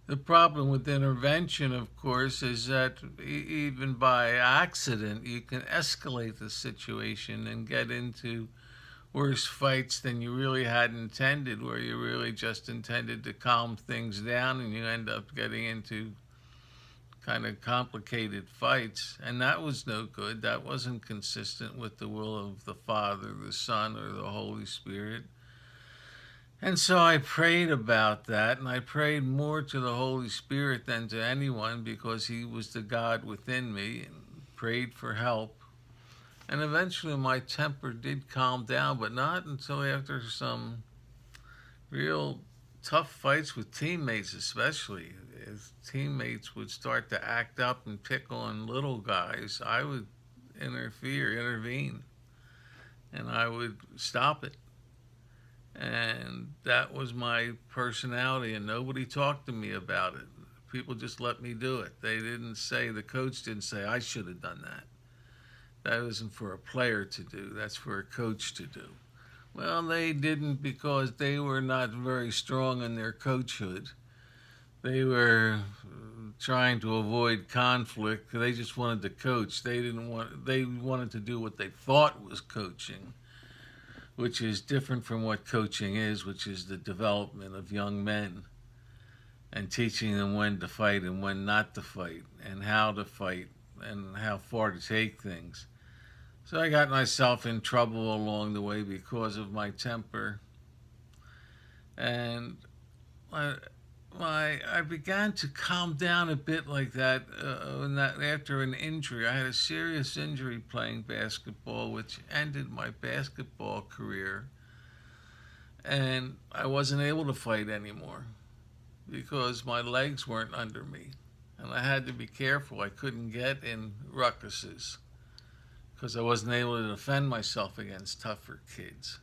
The problem with intervention, of course, is that even by accident, you can escalate the situation and get into worse fights than you really had intended, where you really just intended to calm things down and you end up getting into kind of complicated fights. And that was no good. That wasn't consistent with the will of the Father, the Son, or the Holy Spirit. And so I prayed about that, and I prayed more to the Holy Spirit than to anyone because He was the God within me, and prayed for help. And eventually my temper did calm down, but not until after some real tough fights with teammates, especially. As teammates would start to act up and pick on little guys, I would intervene, and I would stop it. And that was my personality, and nobody talked to me about it. People just let me do it. They didn't say, the coach didn't say, I should have done that. That isn't for a player to do, that's for a coach to do. Well, they didn't because they were not very strong in their coachhood. They were trying to avoid conflict. They just wanted to coach. They wanted to do what they thought was coaching, which is different from what coaching is, which is the development of young men and teaching them when to fight and when not to fight and how to fight and how far to take things. So I got myself in trouble along the way because of my temper. And I, I began to calm down a bit like that, after an injury. I had a serious injury playing basketball, which ended my basketball career. And I wasn't able to fight anymore because my legs weren't under me. And I had to be careful. I couldn't get in ruckuses because I wasn't able to defend myself against tougher kids.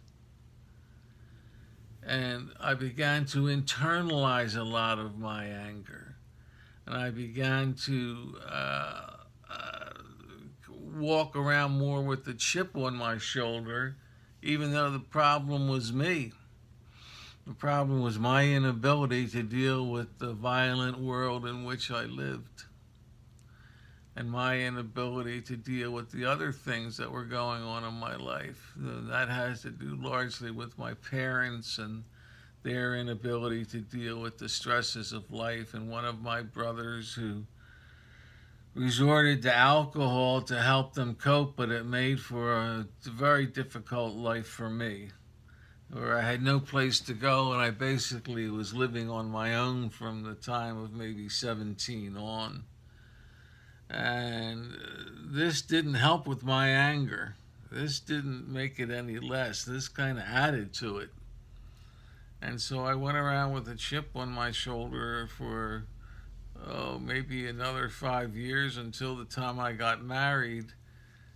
And I began to internalize a lot of my anger. And I began to walk around more with the chip on my shoulder, even though the problem was me. The problem was my inability to deal with the violent world in which I lived, and my inability to deal with the other things that were going on in my life. That has to do largely with my parents and their inability to deal with the stresses of life, and one of my brothers who resorted to alcohol to help them cope, but it made for a very difficult life for me, where I had no place to go, and I basically was living on my own from the time of maybe 17 on. And this didn't help with my anger. This didn't make it any less. This kind of added to it. And so I went around with a chip on my shoulder for, maybe another 5 years until the time I got married.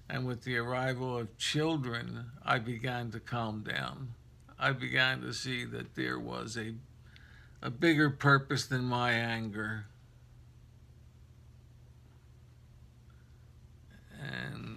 And with the arrival of children, I began to calm down. I began to see that there was a bigger purpose than my anger. And